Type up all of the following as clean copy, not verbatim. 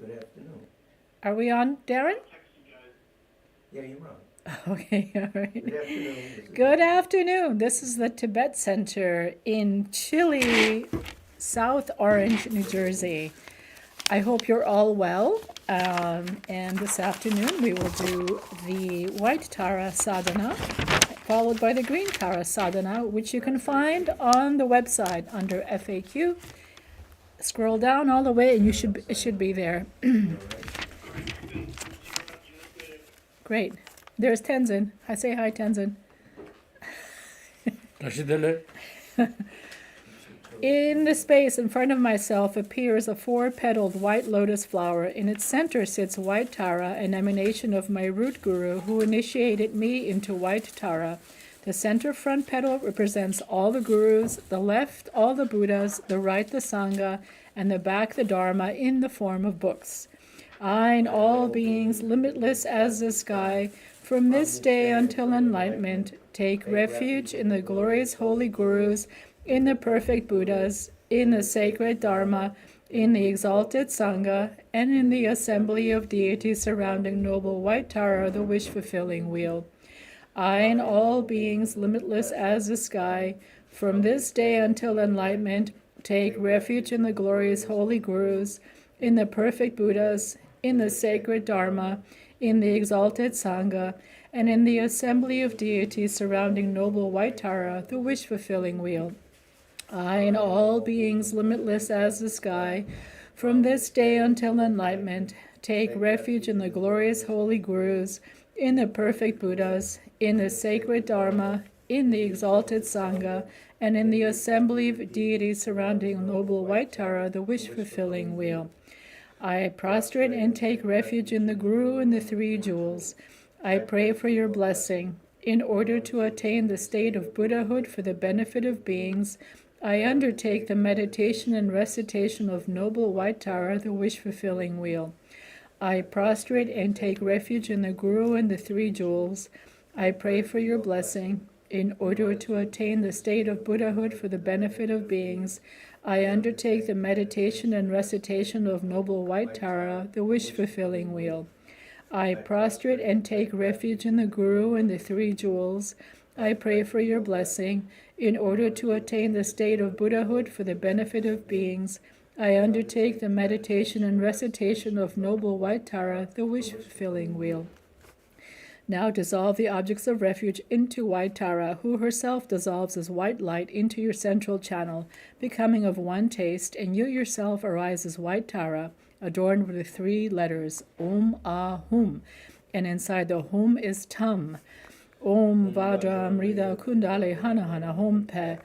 Good afternoon. Are we on, Darren? Yeah, you're on. Okay, all Good right. afternoon. This is Good afternoon. This is the Tibet Center in chilly South Orange, New Jersey. I hope you're all well. And this afternoon we will do the white Tara sadhana, followed by the green Tara sadhana, which you can find on the website under FAQ. Scroll down all the way, and it should be there. all right. Great. There's Tenzin. I say hi, Tenzin. In the space in front of myself appears a four-petaled white lotus flower. In its center sits white Tara, an emanation of my root guru who initiated me into white Tara. The center front petal represents all the gurus, the left all the Buddhas, the right the Sangha, and the back the Dharma in the form of books. I and all beings, limitless as the sky, from this day until enlightenment, take refuge in the glorious holy gurus, in the perfect Buddhas, in the sacred Dharma, in the exalted Sangha, and in the assembly of deities surrounding noble white Tara, the wish-fulfilling wheel. I and all beings, limitless as the sky, from this day until enlightenment, take refuge in the glorious holy gurus, in the perfect Buddhas, in the sacred Dharma, in the exalted Sangha, and in the assembly of deities surrounding noble white Tara, the wish-fulfilling wheel. I and all beings, limitless as the sky, from this day until enlightenment, take refuge in the glorious holy gurus, in the perfect Buddhas, in the sacred Dharma, in the exalted Sangha, and in the assembly of deities surrounding noble white Tara, the wish-fulfilling wheel. I prostrate and take refuge in the Guru and the Three Jewels. I pray for your blessing. In order to attain the state of Buddhahood for the benefit of beings, I undertake the meditation and recitation of noble white Tara, the wish-fulfilling wheel. I prostrate and take refuge in the Guru and the Three Jewels. I pray for your blessing. In order to attain the state of Buddhahood for the benefit of beings, I undertake the meditation and recitation of noble white Tara, the wish-fulfilling wheel. I prostrate and take refuge in the Guru and the Three Jewels. I pray for your blessing. In order to attain the state of Buddhahood for the benefit of beings, I undertake the meditation and recitation of noble white Tara, the wish-fulfilling wheel. Now dissolve the objects of refuge into white Tara, who herself dissolves as white light into your central channel, becoming of one taste, and you yourself arise as white Tara, adorned with the three letters Om Ah Hum, and inside the Hum is Tum. Om Vajra Amrita Kundale Hana Hana Hum Pe.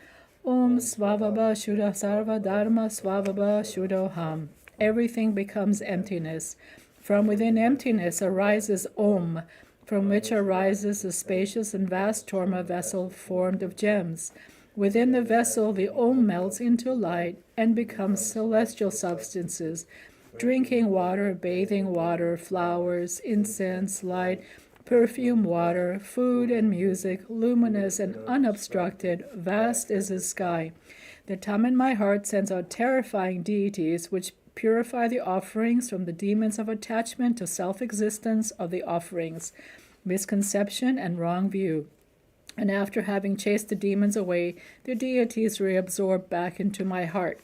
Om Svavaba Shuddha Sarva Dharma Svavaba Shuddhoham. Everything becomes emptiness. From within emptiness arises Om, from which arises a spacious and vast torma vessel formed of gems. Within the vessel the Om melts into light and becomes celestial substances, drinking water, bathing water, flowers, incense, light, perfume, water, food, and music, luminous and unobstructed, vast as the sky. The Tum in my heart sends out terrifying deities which purify the offerings from the demons of attachment to self-existence of the offerings, misconception, and wrong view. And after having chased the demons away, the deities reabsorb back into my heart.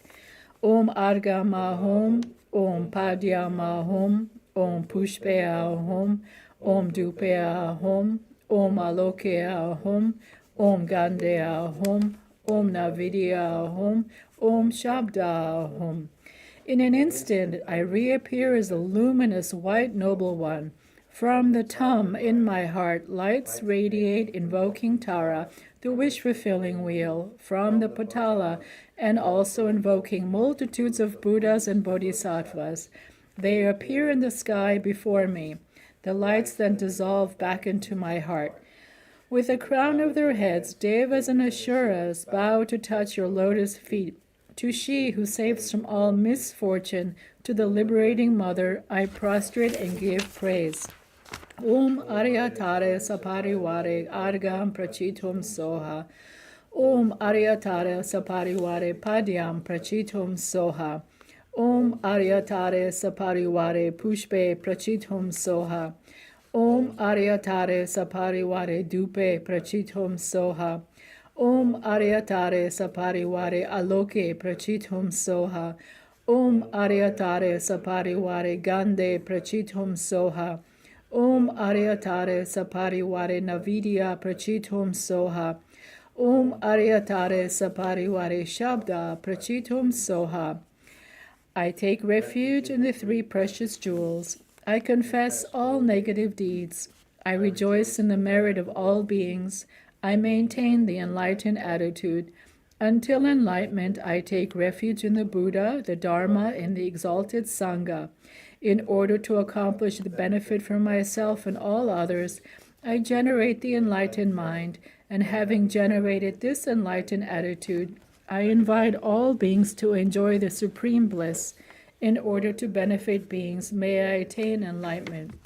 Om Arga Mahom, Om Padya Mahom, Om Pushpaya Hom, Om Dupaya Hom, Om Alokya Hom, Om Gandhya Hom, Om Navidya Hom, Om Shabda Hom. In an instant, I reappear as the luminous white noble one. From the Tum in my heart, lights radiate, invoking Tara, the wish-fulfilling wheel, from the Patala, and also invoking multitudes of Buddhas and Bodhisattvas. They appear in the sky before me. The lights then dissolve back into my heart. With the crown of their heads, Devas and Asuras bow to touch your lotus feet. To she who saves from all misfortune, to the liberating mother, I prostrate and give praise. Om Aryatare Saparivare Argam Prachitum Soha. Om Aryatare Saparivare Padyam Prachitum Soha. Om Aryatare Saparivare Pushpe Prachithum Soha. Om Aryatare Saparivare Dupe Prachithum Soha. Om Aryatare Saparivare Aloke Prachithum Soha. Om Aryatare Saparivare Gande Prachithum Soha. Om Aryatare Saparivare Navidya Prachithum Soha. Om Aryatare Saparivare Shabda Prachithum Soha. I take refuge in the three precious jewels. I confess all negative deeds. I rejoice in the merit of all beings. I maintain the enlightened attitude. Until enlightenment, I take refuge in the Buddha, the Dharma, and the exalted Sangha. In order to accomplish the benefit for myself and all others, I generate the enlightened mind, and having generated this enlightened attitude, I invite all beings to enjoy the supreme bliss. In order to benefit beings, may I attain enlightenment.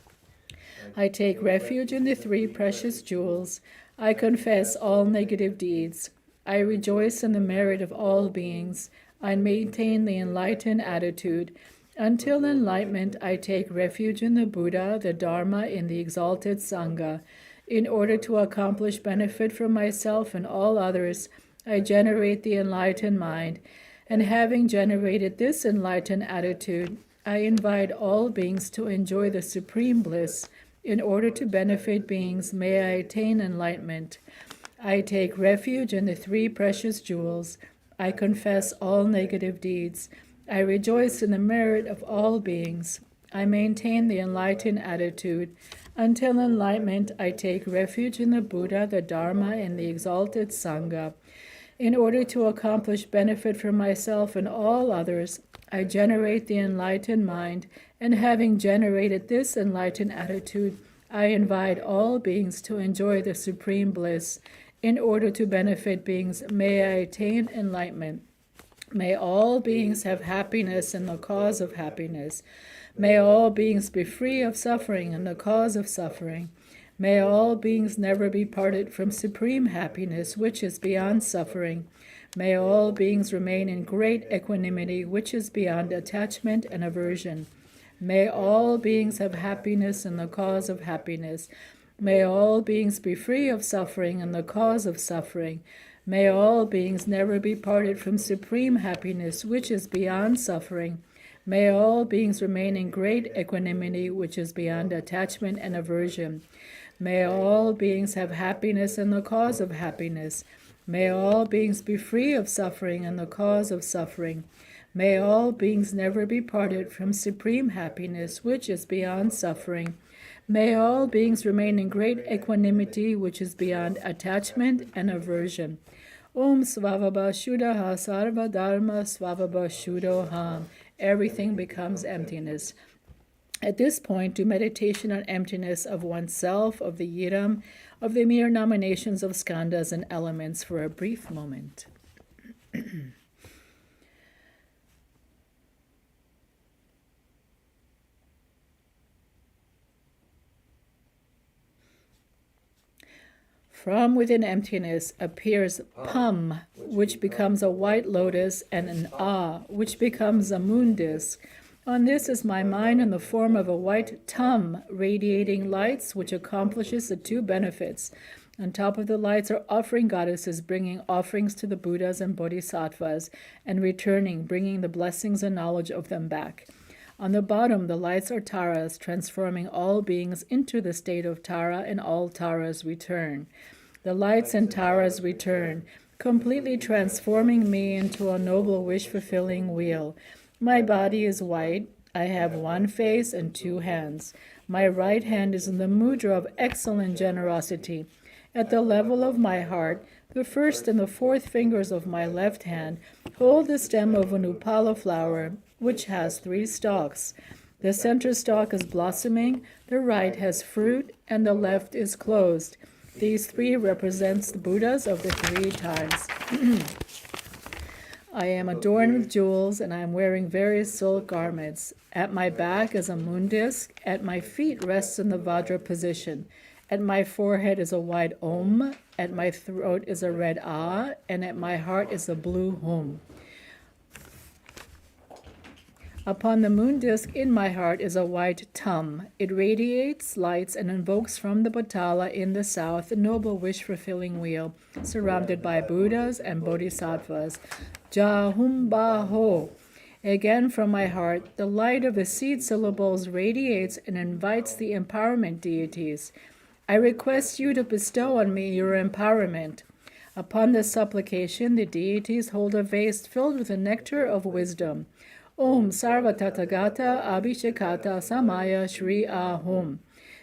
I take refuge in the three precious jewels. I confess all negative deeds. I rejoice in the merit of all beings. I maintain the enlightened attitude. Until enlightenment, I take refuge in the Buddha, the Dharma, and the exalted Sangha. In order to accomplish benefit for myself and all others, I generate the enlightened mind. And having generated this enlightened attitude, I invite all beings to enjoy the supreme bliss. In order to benefit beings, may I attain enlightenment. I take refuge in the three precious jewels. I confess all negative deeds. I rejoice in the merit of all beings. I maintain the enlightened attitude. Until enlightenment, I take refuge in the Buddha, the Dharma, and the exalted Sangha. In order to accomplish benefit for myself and all others, I generate the enlightened mind, and having generated this enlightened attitude, I invite all beings to enjoy the supreme bliss. In order to benefit beings, may I attain enlightenment. May all beings have happiness in the cause of happiness. May all beings be free of suffering in the cause of suffering. May all beings never be parted from supreme happiness, which is beyond suffering. May all beings remain in great equanimity, which is beyond attachment and aversion. May all beings have happiness in the cause of happiness. May all beings be free of suffering in the cause of suffering. May all beings never be parted from supreme happiness, which is beyond suffering. May all beings remain in great equanimity, which is beyond attachment and aversion. May all beings have happiness in the cause of happiness. May all beings be free of suffering in the cause of suffering. May all beings never be parted from supreme happiness, which is beyond suffering. May all beings remain in great equanimity, which is beyond attachment and aversion. Om Svavabha Shuddha Sarva Dharma Svavabha Shuddho. Everything becomes emptiness. At this point, do meditation on emptiness of oneself, of the yidam, of the mere nominations of skandhas and elements for a brief moment. From within emptiness appears Pum, which becomes a white lotus, and an Ah, which becomes a moon disk. On this is my mind in the form of a white Tum, radiating lights, which accomplishes the two benefits. On top of the lights are offering goddesses, bringing offerings to the Buddhas and Bodhisattvas, and returning, bringing the blessings and knowledge of them back. On the bottom, the lights are Taras, transforming all beings into the state of Tara, and all Taras return. The lights and Taras return, completely transforming me into a noble wish-fulfilling wheel. My body is white. I have one face and two hands. My right hand is in the mudra of excellent generosity. At the level of my heart, the first and the fourth fingers of my left hand hold the stem of an upala flower, which has 3 stalks. The center stalk is blossoming, the right has fruit, and the left is closed. These 3 represents the Buddhas of the 3 times. I am adorned with jewels, and I am wearing various silk garments. At my back is a moon disk. At my feet rests in the Vajra position. At my forehead is a white Om. At my throat is a red Ah. And at my heart is a blue Hum. Upon the moon disk in my heart is a white tum. It radiates lights and invokes from the Potala in the south the noble wish-fulfilling wheel, surrounded by Buddhas and Bodhisattvas. Ja hum ba ho. Again from my heart, the light of the seed syllables radiates and invites the empowerment deities. I request you to bestow on me your empowerment. Upon this supplication, the deities hold a vase filled with the nectar of wisdom. Om Sarva Tathagata Abhishekata Samaya Shri Ahom.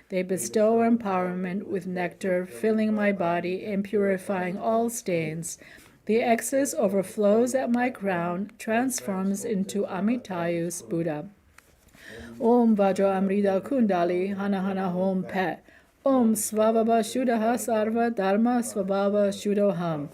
They bestow empowerment with nectar, filling my body and purifying all stains. The excess overflows at my crown, transforms into Amitayus Buddha. Om Vajra Amrita Kundali Hanahana Hom Pet. Om Svabhava Shuddha Sarva Dharma Svabhava Shuddhoham.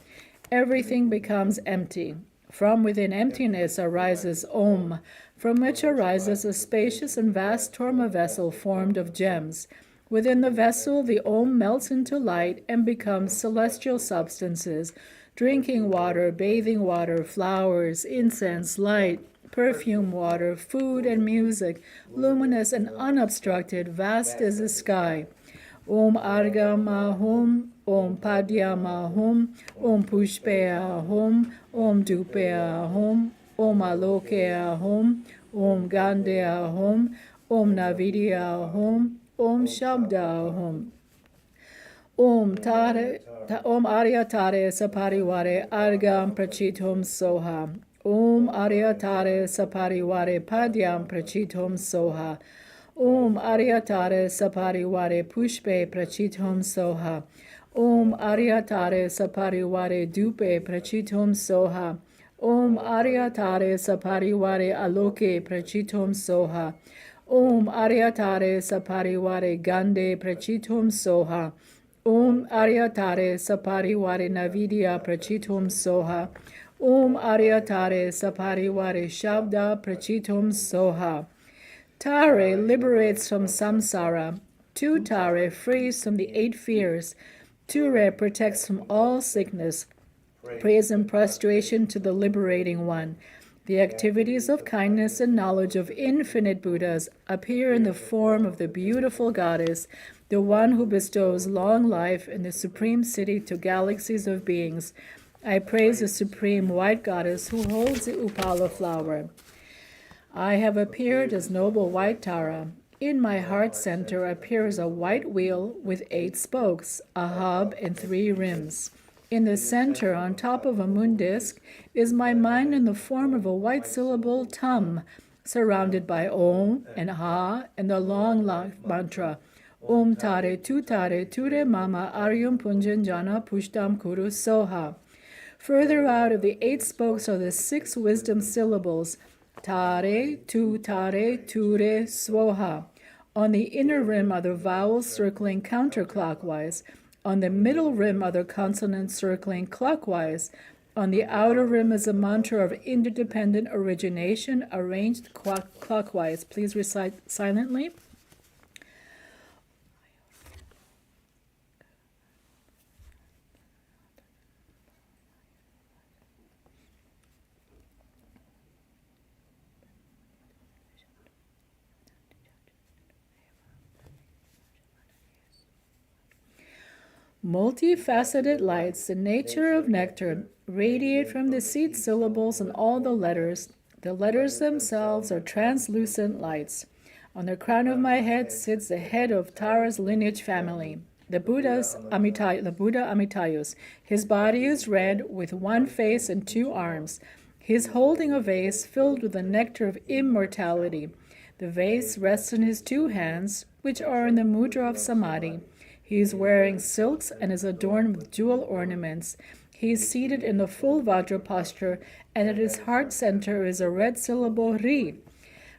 Everything becomes empty. From within emptiness arises Om, from which arises a spacious and vast torma vessel formed of gems. Within the vessel, the Om melts into light and becomes celestial substances, drinking water, bathing water, flowers, incense, light, perfume water, food and music, luminous and unobstructed, vast as the sky. Om Arga Mahum, Om Padya Mahum, Om Pushpaya Hum, Om Dupaya Hum, Om Alokaya Hum, Om Gandhya Hum, Om Navidya Hum, Om Shabda Hum. Om Arya Tare Sapariware Argam Prachitum Soha. Om Arya Tare Sapariware Padyam Prachitum Soha. Om Aryatare Sapariware Pushpe Prachitum Soha. Om Aryatare Sapariware Dupe Prachitum Soha. Om Aryatare Sapariware Aloke Prachitum Soha. Om Aryatare Sapariware Gande Prachitum Soha. Om Aryatare Sapariware Navidya Prachitum Soha. Om Aryatare Sapariware Shabda Prachitum Soha. Tare liberates from samsara. Tu Tare frees from the 8 fears. Ture protects from all sickness. Praise and prostration to the liberating one. The activities of kindness and knowledge of infinite Buddhas appear in the form of the beautiful goddess, the one who bestows long life in the supreme city to galaxies of beings. I praise the supreme white goddess who holds the upala flower. I have appeared as noble white Tara. In my heart center appears a white wheel with 8 spokes, a hub, and 3 rims. In the center, on top of a moon disk, is my mind in the form of a white syllable tum, surrounded by Om and Ha and the long life mantra. Om Tare Ture Mama Aryum Punjan Jana Pushtam Kuru Soha. Further out of the 8 spokes are the 6 wisdom syllables, Tare, Ture, Swoha. On the inner rim are the vowels circling counterclockwise. On the middle rim are the consonants circling clockwise. On the outer rim is a mantra of interdependent origination arranged clockwise. Please recite silently. Multifaceted lights, the nature of nectar, radiate from the seed syllables and all the letters. The letters themselves are translucent lights. On the crown of my head sits the head of Tara's lineage family, the Buddha Amitayus. His body is red with 1 face and 2 arms. He is holding a vase filled with the nectar of immortality. The vase rests in his 2 hands, which are in the mudra of samadhi. He is wearing silks and is adorned with jewel ornaments. He is seated in the full Vajra posture, and at his heart center is a red syllable Ri.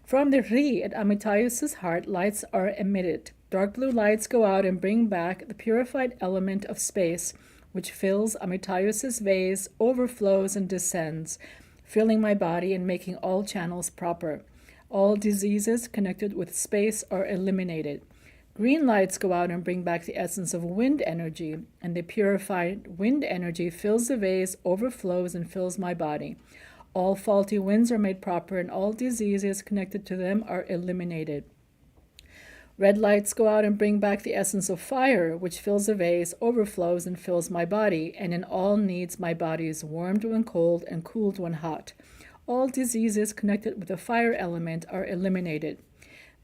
From the Ri at Amitayus's heart, lights are emitted. Dark blue lights go out and bring back the purified element of space, which fills Amitayus's vase, overflows, and descends, filling my body and making all channels proper. All diseases connected with space are eliminated. Green lights go out and bring back the essence of wind energy, and the purified wind energy fills the vase, overflows, and fills my body. All faulty winds are made proper, and all diseases connected to them are eliminated. Red lights go out and bring back the essence of fire, which fills a vase, overflows, and fills my body, and in all needs my body is warmed when cold and cooled when hot. All diseases connected with the fire element are eliminated.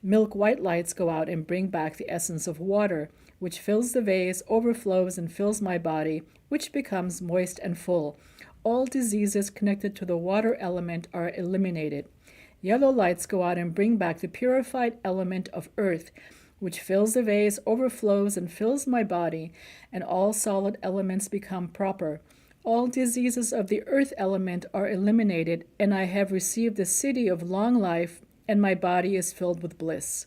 Milk white lights go out and bring back the essence of water, which fills the vase, overflows, and fills my body, which becomes moist and full. All diseases connected to the water element are eliminated. Yellow lights go out and bring back the purified element of earth, which fills the vase, overflows, and fills my body, and all solid elements become proper. All diseases of the earth element are eliminated, and I have received the city of long life, and my body is filled with bliss.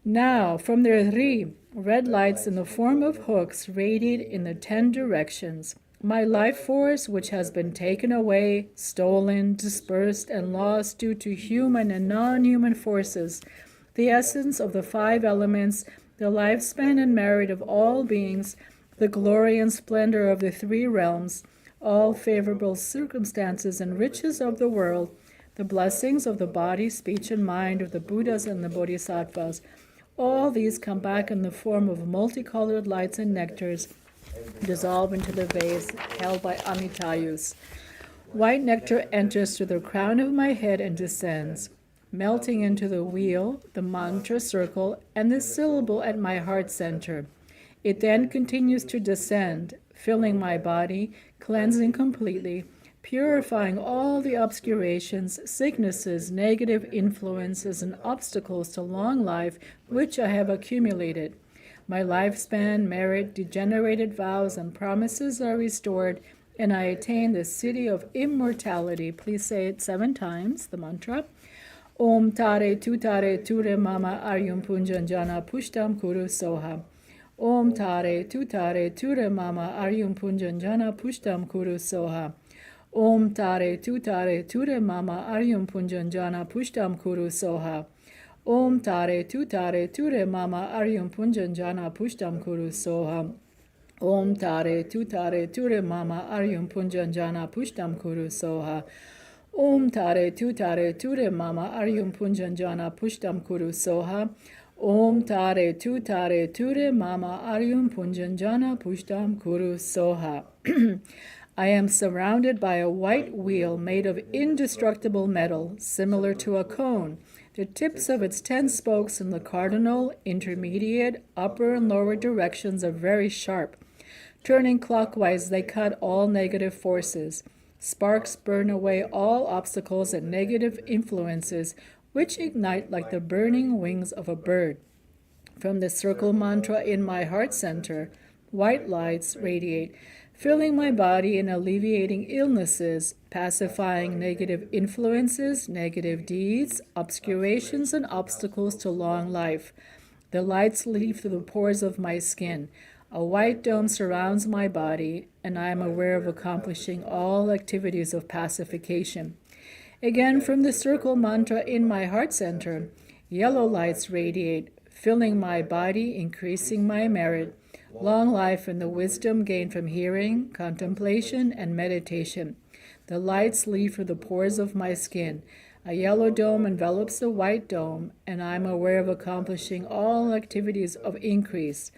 Now, from the Ri, red lights in the form of hooks radiate in the 10 directions. My life force, which has been taken away, stolen, dispersed, and lost due to human and non-human forces, the essence of the 5 elements, the lifespan and merit of all beings, the glory and splendor of the 3 realms, all favorable circumstances and riches of the world, the blessings of the body, speech, and mind of the Buddhas and the Bodhisattvas, all these come back in the form of multicolored lights and nectars, dissolve into the vase held by Amitayus. White nectar enters through the crown of my head and descends, melting into the wheel, the mantra circle, and the syllable at my heart center. It then continues to descend, filling my body, cleansing completely, purifying all the obscurations, sicknesses, negative influences, and obstacles to long life which I have accumulated. My lifespan, merit, degenerated vows, and promises are restored, and I attain the city of immortality. Please say it 7 times, the mantra. Om Tare Tutare Ture Mama Aryum Punjanjana Pushtam Kuru Soha. Om Tare Tutare Ture Mama Aryum Punjanjana Pushtam Kuru Soha. Om Tare Tutare Ture Mama Aryum Punjanjana Pushtam Kuru Soha. Om Tare Tutare Ture Mama Aryum Punjanjana Pushtam Kuru Soha. Om Tare Tutare Ture Mama Aryum Punjanjana Pushtam Kuru Soha. Om Tare Tutare Ture Mama Aryum Punjanjana Pushtam Kuru Soha. Om Tare Tutare Ture Mama Aryum Punjanjana Pushtam Kuru Soha. I am surrounded by a white wheel made of indestructible metal, similar to a cone. The tips of its 10 spokes in the cardinal, intermediate, upper, and lower directions are very sharp. Turning clockwise, they cut all negative forces. Sparks burn away all obstacles and negative influences, which ignite like the burning wings of a bird. From the circle mantra in my heart center, white lights radiate, filling my body and alleviating illnesses, pacifying negative influences, negative deeds, obscurations, and obstacles to long life. The lights leave through the pores of my skin. A white dome surrounds my body, and I am aware of accomplishing all activities of pacification. Again, from the circle mantra in my heart center, yellow lights radiate, filling my body, increasing my merit, long life, and the wisdom gained from hearing, contemplation, and meditation. The lights leave through the pores of my skin. A yellow dome envelops the white dome, and I am aware of accomplishing all activities of increase.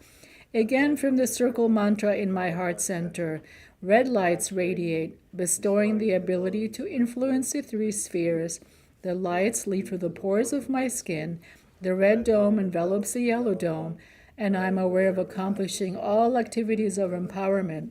Again, from the circle mantra in my heart center, red lights radiate, bestowing the ability to influence the 3 spheres. The lights leave through the pores of my skin. The red dome envelops the yellow dome, and I am aware of accomplishing all activities of empowerment.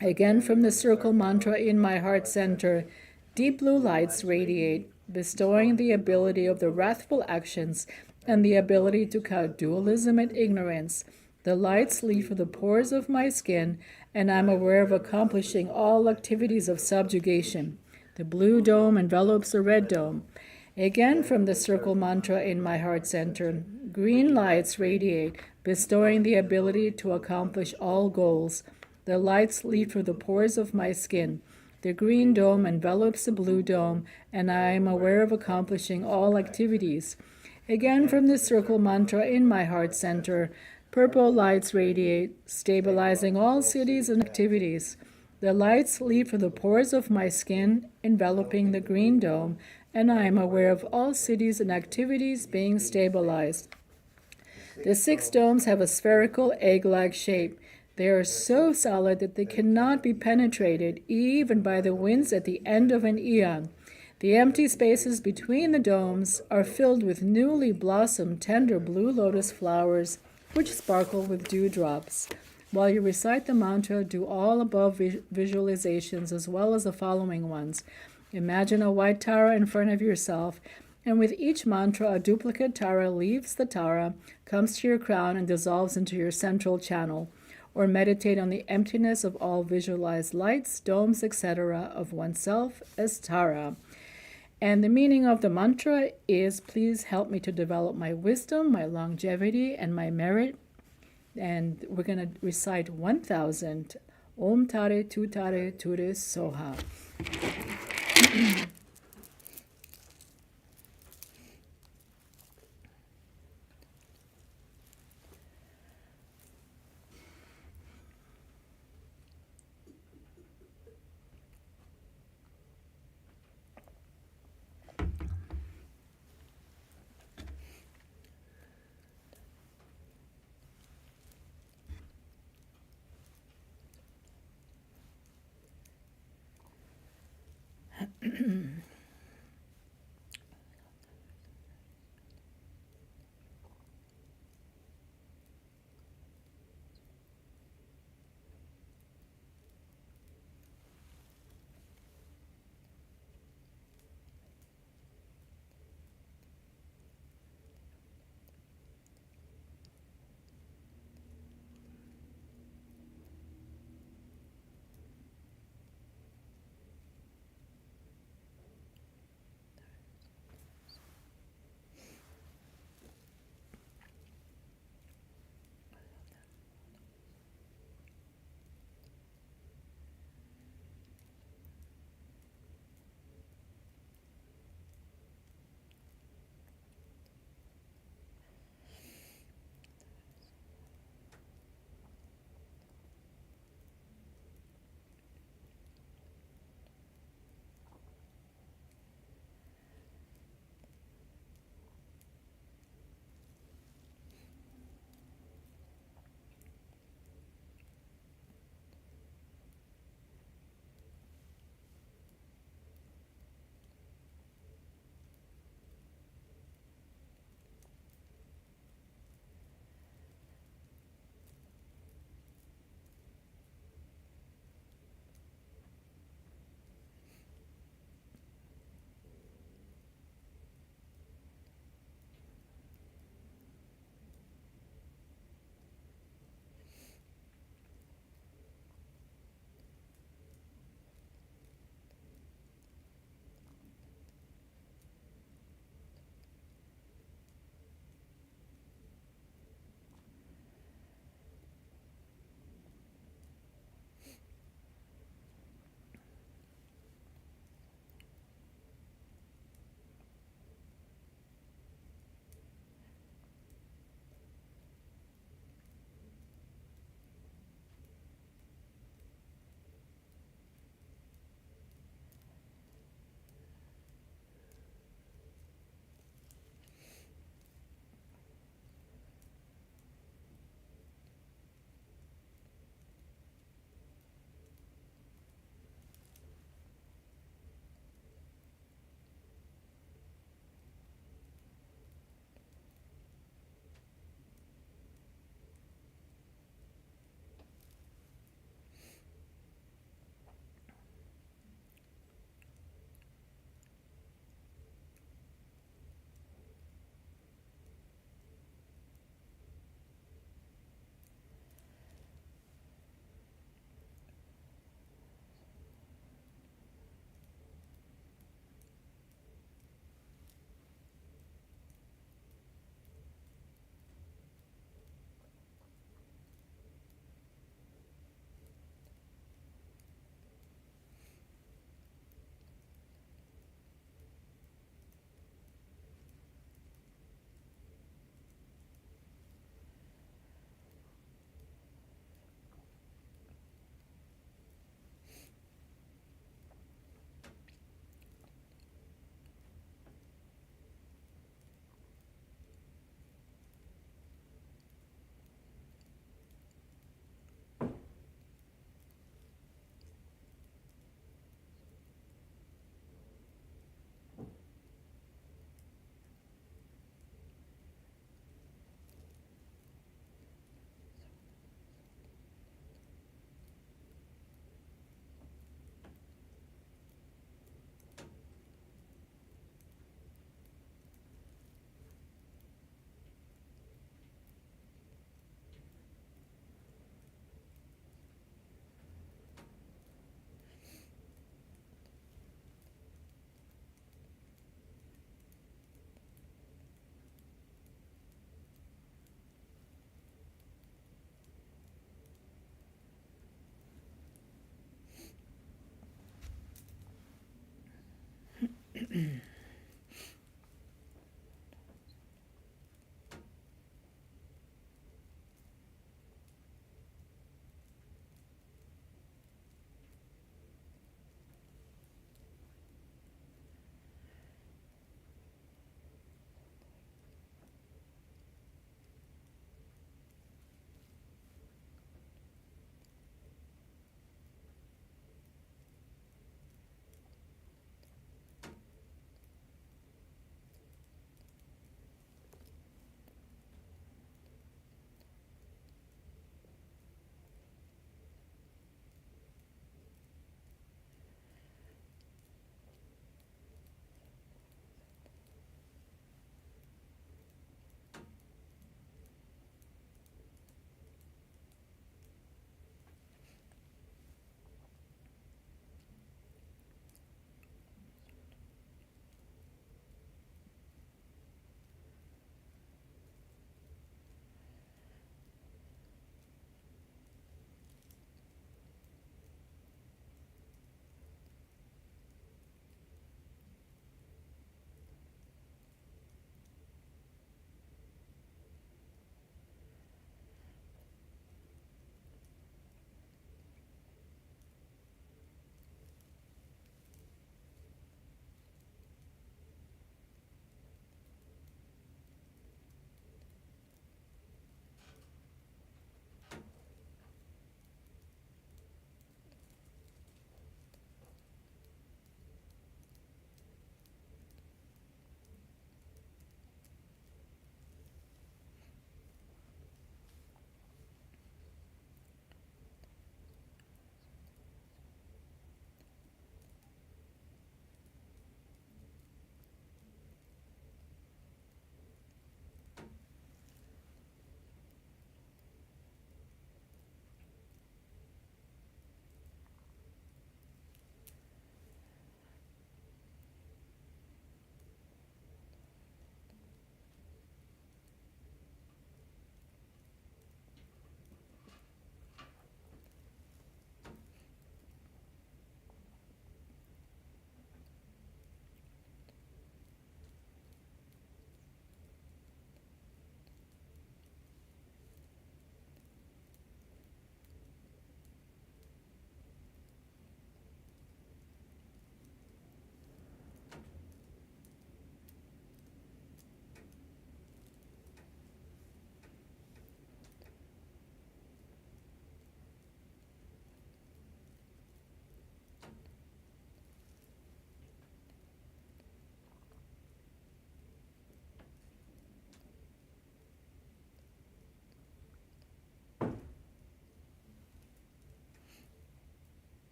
Again, from the circle mantra in my heart center, deep blue lights radiate, bestowing the ability of the wrathful actions and the ability to cut dualism and ignorance. The lights leave through the pores of my skin, and I am aware of accomplishing all activities of subjugation. The blue dome envelops the red dome. Again, from the circle mantra in my heart center, green lights radiate, bestowing the ability to accomplish all goals. The lights leave through the pores of my skin. The green dome envelops the blue dome, and I am aware of accomplishing all activities. Again, from the circle mantra in my heart center, purple lights radiate, stabilizing all cities and activities. The lights leap from the pores of my skin, enveloping the green dome, and I am aware of all cities and activities being stabilized. The 6 domes have a spherical egg-like shape. They are so solid that they cannot be penetrated, even by the winds at the end of an eon. The empty spaces between the domes are filled with newly blossomed tender blue lotus flowers, which sparkle with dewdrops. While you recite the mantra, do all above visualizations as well as the following ones. Imagine a white Tara in front of yourself, and with each mantra, a duplicate Tara leaves the Tara, comes to your crown, and dissolves into your central channel. Or meditate on the emptiness of all visualized lights, domes, etc. of oneself as Tara. And the meaning of the mantra is, please help me to develop my wisdom, my longevity, and my merit. And we're going to recite 1,000. Om Tare Tutare Ture Soha.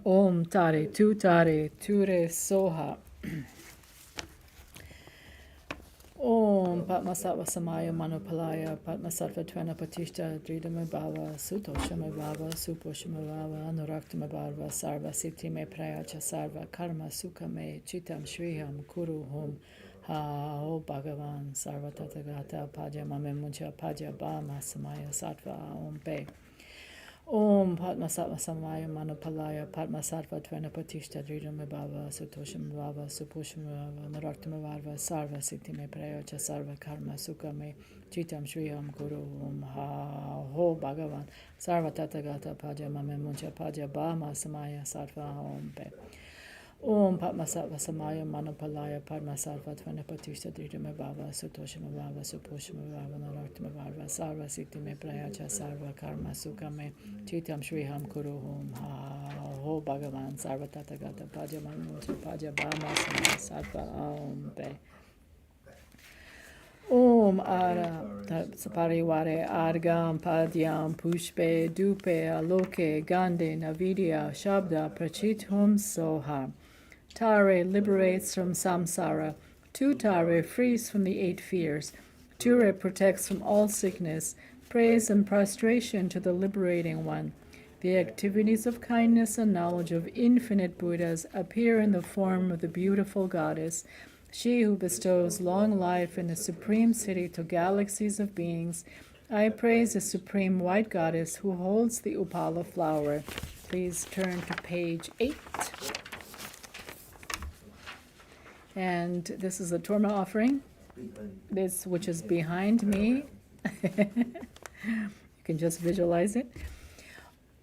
Om Tare, Ture Soha. Om Padmasattva Samaya Manupalaya Padmasattva Tvena Patishta Dridama Bhava Sutoshama Bhava Suposhama Bhava Anuраktama Bhava Sarva Siddhi Me Prayacha Sarva Karma Sukha Me Chitam Shriham Kuru Hum Ha Ho Bhagavan Sarva Tathagata Paja Mame Muncha Paja Bhama Samaya Sattva Om Pe Om Padmasattva Samaya Manupalaya Padmasattva Tvena Patishta Dridama Bhava Sutoshama Bhava Suposhama Bhava Anuраktama Bhava Sarva Siddhi Me Prayacha Sarva Karma Sukha Me Chitam Shriham Guru Om Ha Ho Bhagavan Sarva Tathagata Paja Mame Muncha Paja Bhama Samaya Sattva Om Pe Om Padmasattva Samaya Manupalaya Padmasattva Tvena Patishta Dridama Bhava Sutoshama Bhava Suposhama Bhava Anuраktama Bhava Sarva Siddhi Me Prayacha Sarva Karma Sukha Me Chitam Shriham Kuru Hum Ha Ho Bhagavan Sarva Tathagata Paja Mame Muncha Paja Bhama Samaya Sattva Om Pe Om Ara Saparivare Argam Padyam Pushpe Dupe Aloke Gande Navidya Shabda Prachithum Soha Tare liberates from samsara. Tare frees from the 8 fears. Ture protects from all sickness. Praise and prostration to the liberating one. The activities of kindness and knowledge of infinite Buddhas appear in the form of the beautiful goddess, she who bestows long life in the supreme city to galaxies of beings. I praise the supreme white goddess who holds the upala flower. Please turn to page 8. And this is a Torma offering, which is behind me. You can just visualize it.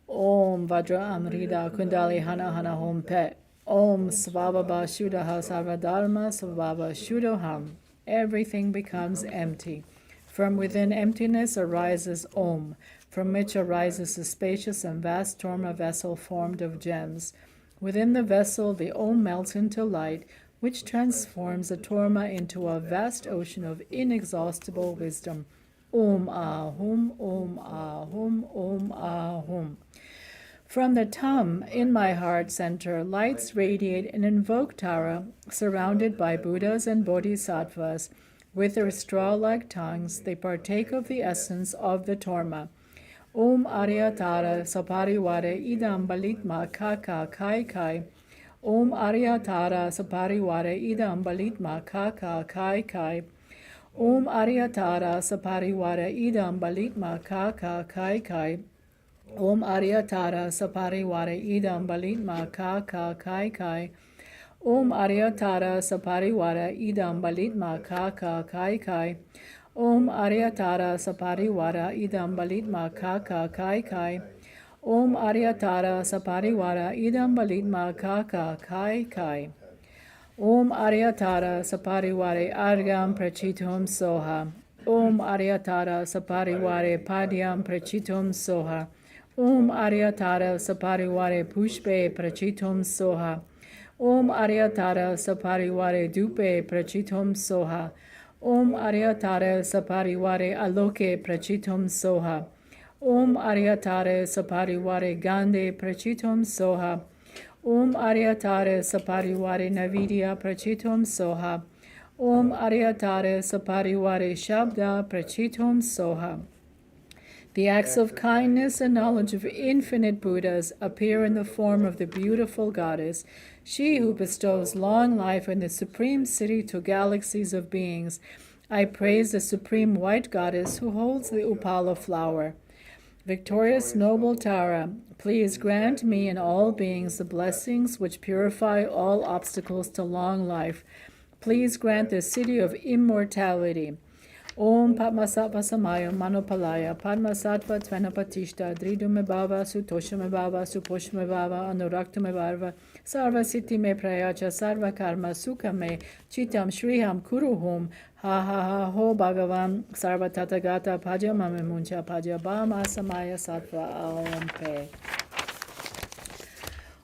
Om Vajra Amrita Kundali Hana Hana Hom Pet. Om Svababa Shudaha Sarvadharma Svababa Shudoham. Everything becomes empty. From within emptiness arises Om, from which arises a spacious and vast Torma vessel formed of gems. Within the vessel the Om melts into light, which transforms the Torma into a vast ocean of inexhaustible wisdom. Om Ahum, Om Ahum, Om Ahum. From the Tam, in my heart center, lights radiate and invoke Tara, surrounded by Buddhas and Bodhisattvas. With their straw-like tongues, they partake of the essence of the Torma. Om Arya Tara Saparivare Idam Balitma Kaka Kai Kai. Om Arya Tara Saparivare Idam Balitma Kaka Kai Kai. Om Arya Tara Saparivare Idam Balitma Kaka Kai Kai. Om Arya Tara Saparivare Idam Balitma Kaka Kai Kai. Om Arya Tara Saparivare Idam Balitma Kaka Kai Kai. Om Arya Tara Saparivara Idam Balitma Kaka Kai Kai. Om Arya Tara Saparivara Idam Balitma Kaka Kai Kai. Om Arya Tara Saparivare Argam Prachitum Soha. Om Arya Tara Saparivare Padyam Prachitum Soha. Om Arya Tara Saparivare Pushpe Prachitum Soha. Om Arya Tara Saparivare Dupe Prachitum Soha. Om Arya Tara Saparivare Aloke Prachitum Soha. Om Arya Tara Saparivare Gande Prachitum Soha. Om Arya Tara Saparivare Navidya Prachitum Soha. Om Arya Tara Saparivare Shabda Prachitum Soha. The acts of kindness and knowledge of infinite Buddhas appear in the form of the beautiful goddess, she who bestows long life in the supreme city to galaxies of beings. I praise the supreme white goddess who holds the upala flower. Victorious noble Tara, please grant me and all beings the blessings which purify all obstacles to long life. Please grant the city of immortality. Om Padmasattva Samaya Manupalaya Padmasattva Tvenapatishta Dridume Bhava Sutoshame Bhava Suposhame Bhava Anuраktame Bhava Sarva Siddhi Me Prayacha Sarva Karma Sukha Me Chitam Shriham Kuruhum Ha Ha Ha Ho Bhagavan Sarva Tathagata Paja Mame Muncha Paja Bhama Samaya Sattva Om Pe.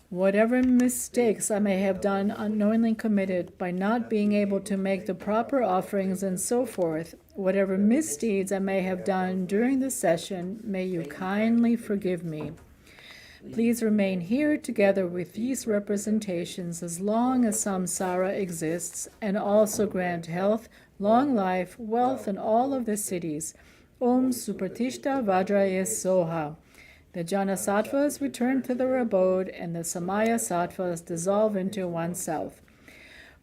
Whatever mistakes I may have done unknowingly committed by not being able to make the proper offerings and so forth, whatever misdeeds I may have done during the session, may you kindly forgive me. Please remain here together with these representations as long as samsara exists, and also grant health, long life, wealth in all of the cities. Om Supratishta Vajraya Soha. The jhana sattvas return to their abode, and the samaya sattvas dissolve into oneself.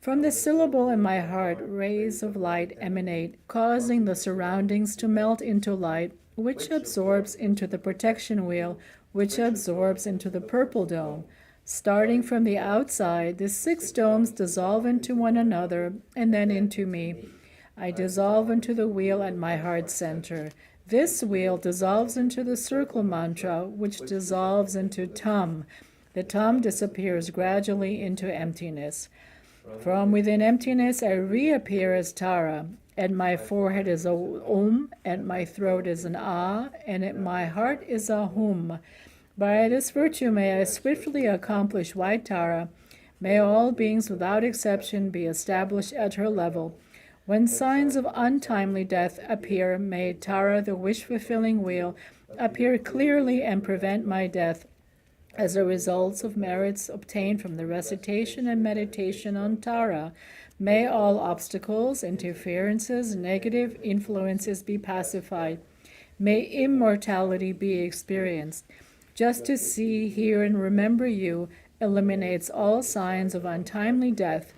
From the syllable in my heart, rays of light emanate, causing the surroundings to melt into light, which absorbs into the protection wheel, which absorbs into the purple dome. Starting from the outside, the 6 domes dissolve into one another and then into me. I dissolve into the wheel at my heart center. This wheel dissolves into the circle mantra, which dissolves into Tum. The Tum disappears gradually into emptiness. From within emptiness, I reappear as Tara. At my forehead is a Om, at my throat is an Ah, and at my heart is a Hum. By this virtue may I swiftly accomplish white Tara. May all beings without exception be established at her level. When signs of untimely death appear, may Tara, the wish-fulfilling wheel, appear clearly and prevent my death as a result of merits obtained from the recitation and meditation on Tara. May all obstacles, interferences, negative influences be pacified. May immortality be experienced. Just to see, hear, and remember you eliminates all signs of untimely death.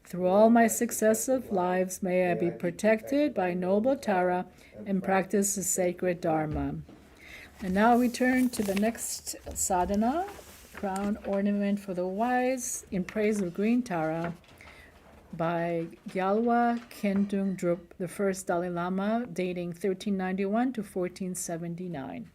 Through all my successive lives, may I be protected by noble Tara and practice the sacred Dharma. And now we turn to the next sadhana, crown ornament for the wise, in praise of green Tara, by Gyalwa Kendung Drup, the first Dalai Lama, dating 1391 to 1479.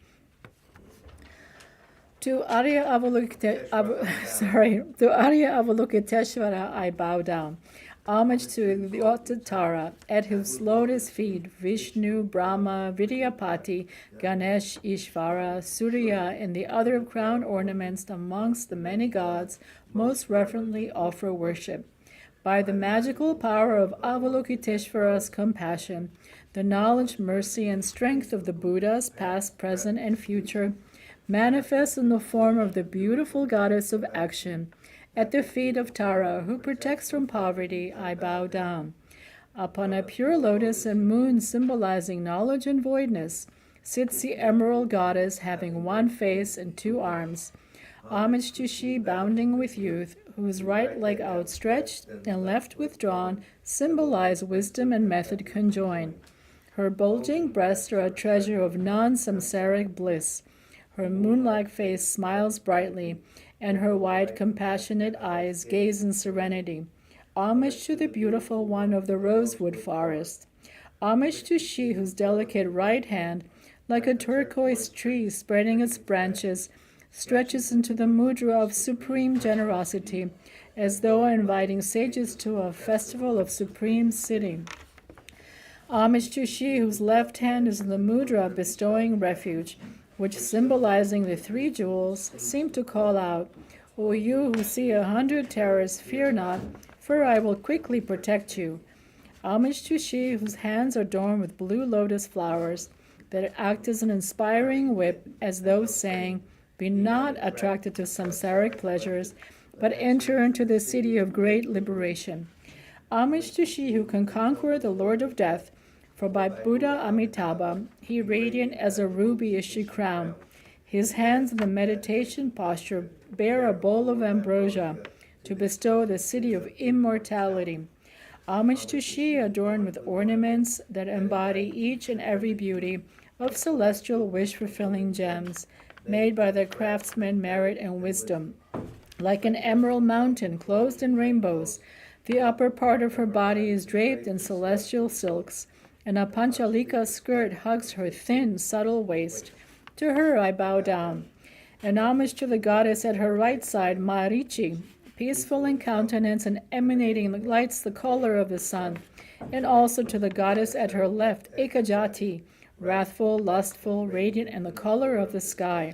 To Arya Avalokiteshvara I bow down. Homage to the Lord Tara, at whose lotus feet Vishnu, Brahma, Vidyapati, Ganesh, Ishvara, Surya, and the other crown ornaments amongst the many gods most reverently offer worship. By the magical power of Avalokiteshvara's compassion, the knowledge, mercy, and strength of the Buddhas, past, present, and future, manifest in the form of the beautiful goddess of action. At the feet of Tara, who protects from poverty, I bow down. Upon a pure lotus and moon symbolizing knowledge and voidness, sits the emerald goddess having 1 face and 2 arms. Homage to she bounding with youth, whose right leg outstretched and left withdrawn symbolize wisdom and method conjoined. Her bulging breasts are a treasure of non-samsaric bliss. Her moon-like face smiles brightly, and her wide, compassionate eyes gaze in serenity. Homage to the beautiful one of the rosewood forest. Homage to she whose delicate right hand, like a turquoise tree spreading its branches, stretches into the mudra of supreme generosity, as though inviting sages to a festival of supreme sitting. Homage to she whose left hand is in the mudra bestowing refuge, which, symbolizing the 3 jewels, seem to call out, O you who see 100 terrors, fear not, for I will quickly protect you. Homage to she whose hands are adorned with blue lotus flowers that act as an inspiring whip, as though saying, Be not attracted to samsaric pleasures, but enter into the city of great liberation. Homage to she who can conquer the Lord of Death, for by Buddha Amitabha, he radiant as a ruby is she crowned. His hands in the meditation posture bear a bowl of ambrosia to bestow the city of immortality. Homage to she adorned with ornaments that embody each and every beauty of celestial wish-fulfilling gems, made by the craftsman merit and wisdom. Like an emerald mountain clothed in rainbows, the upper part of her body is draped in celestial silks, and a panchalika skirt hugs her thin, subtle waist. To her I bow down. And homage to the goddess at her right side, Marichi, peaceful in countenance and emanating lights the color of the sun, and also to the goddess at her left, Ekajati, wrathful, lustful, radiant, and the color of the sky.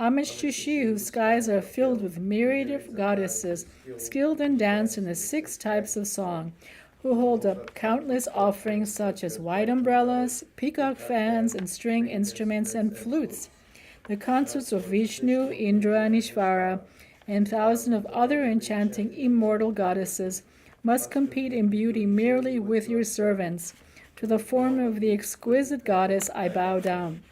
Homage to she whose skies are filled with myriad of goddesses, skilled in dance in the 6 types of song, who hold up countless offerings such as white umbrellas, peacock fans, and string instruments and flutes. The consorts of Vishnu, Indra, and Ishvara, and thousands of other enchanting immortal goddesses must compete in beauty merely with your servants. To the form of the exquisite goddess I bow down.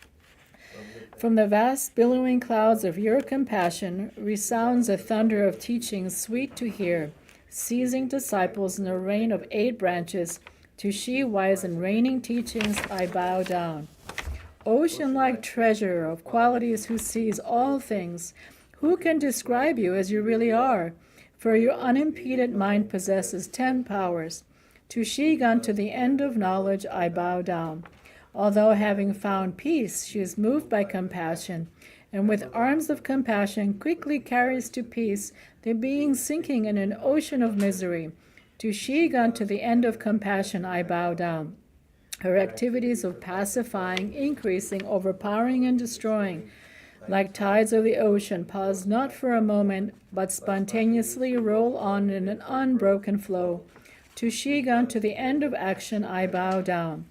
From the vast billowing clouds of your compassion resounds a thunder of teachings sweet to hear, seizing disciples in a rain of 8 branches. To she, wise and reigning teachings, I bow down. Ocean-like treasure of qualities who sees all things, who can describe you as you really are? For your unimpeded mind possesses 10 powers. To she, gone to the end of knowledge, I bow down. Although having found peace, she is moved by compassion, and with arms of compassion quickly carries to peace the being sinking in an ocean of misery. To she, gone to the end of compassion, I bow down. Her activities of pacifying, increasing, overpowering, and destroying, like tides of the ocean, pause not for a moment, but spontaneously roll on in an unbroken flow. To she, gone to the end of action, I bow down.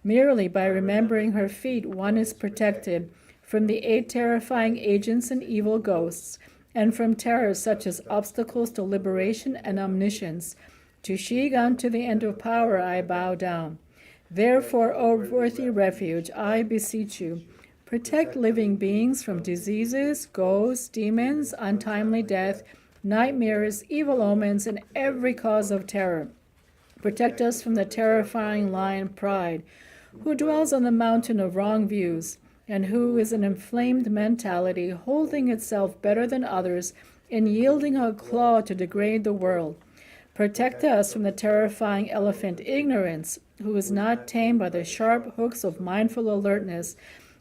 Merely by remembering her feet, one is protected from the 8 terrifying agents and evil ghosts, and from terrors such as obstacles to liberation and omniscience. To she, gone to the end of power, I bow down. Therefore, O worthy refuge, I beseech you, protect living beings from diseases, ghosts, demons, untimely death, nightmares, evil omens, and every cause of terror. Protect us from the terrifying lion pride, who dwells on the mountain of wrong views, and who is an inflamed mentality holding itself better than others and yielding a claw to degrade the world. Protect us from the terrifying elephant ignorance, who is not tamed by the sharp hooks of mindful alertness,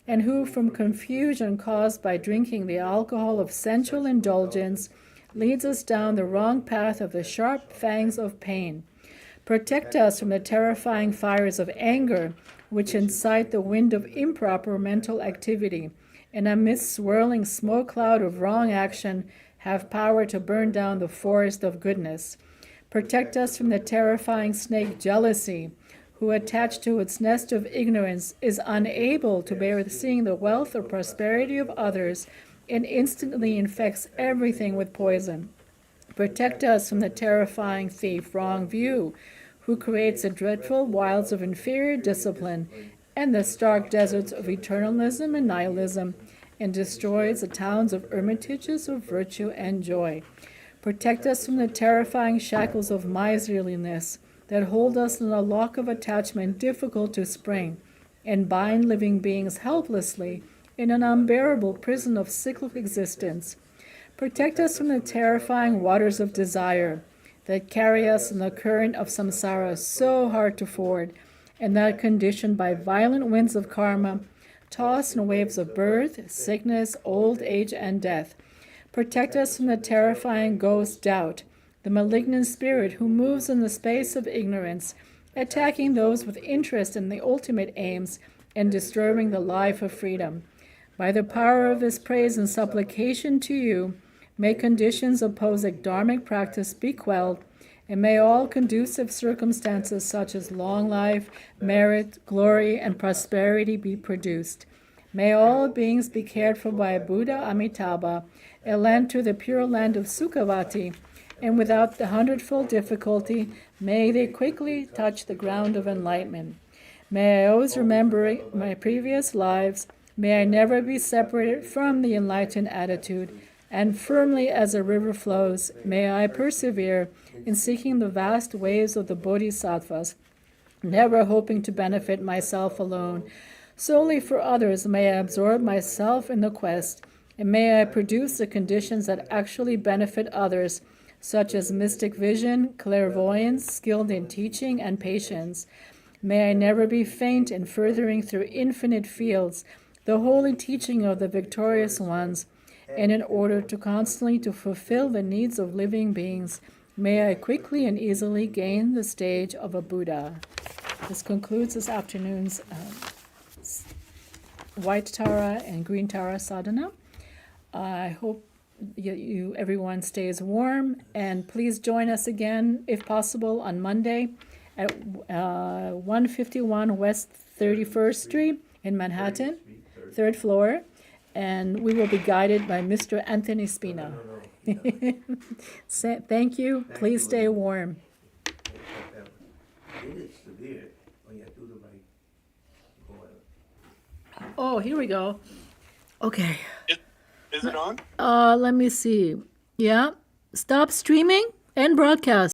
and who, from confusion caused by drinking the alcohol of sensual indulgence, leads us down the wrong path of the sharp fangs of pain. Protect us from the terrifying fires of anger, which incite the wind of improper mental activity, and amidst swirling smoke cloud of wrong action, have power to burn down the forest of goodness. Protect us from the terrifying snake jealousy, who, attached to its nest of ignorance, is unable to bear seeing the wealth or prosperity of others, and instantly infects everything with poison. Protect us from the terrifying thief, wrong view, who creates the dreadful wilds of inferior discipline and the stark deserts of eternalism and nihilism, and destroys the towns of hermitages of virtue and joy. Protect us from the terrifying shackles of miserliness that hold us in a lock of attachment difficult to spring, and bind living beings helplessly in an unbearable prison of cyclic existence. Protect us from the terrifying waters of desire that carry us in the current of samsara so hard to ford, and that, conditioned by violent winds of karma, toss in waves of birth, sickness, old age, and death. Protect us from the terrifying ghost doubt, the malignant spirit who moves in the space of ignorance, attacking those with interest in the ultimate aims and disturbing the life of freedom. By the power of his praise and supplication to you, may conditions opposing dharmic practice be quelled, and may all conducive circumstances such as long life, merit, glory, and prosperity be produced. May all beings be cared for by Buddha Amitabha, and land to the pure land of Sukhavati, and without the 100-fold difficulty, may they quickly touch the ground of enlightenment. May I always remember my previous lives, may I never be separated from the enlightened attitude, and firmly as a river flows, may I persevere in seeking the vast waves of the bodhisattvas, never hoping to benefit myself alone. Solely for others may I absorb myself in the quest, and may I produce the conditions that actually benefit others, such as mystic vision, clairvoyance, skilled in teaching, and patience. May I never be faint in furthering through infinite fields the holy teaching of the victorious ones, and in order to constantly to fulfill the needs of living beings, may I quickly and easily gain the stage of a Buddha. This concludes this afternoon's White Tara and Green Tara sadhana. I hope everyone stays warm, and please join us again, if possible, on Monday at 151 West 31st Street in Manhattan, 3rd floor. and we will be guided by Mr. Anthony Spina. No. Thank you. Thank Please you, stay Olivia. warm. It is severe when you do the right oil. Oh, here we go. Okay. Is it on? Let me see. Yeah. Stop streaming and broadcast.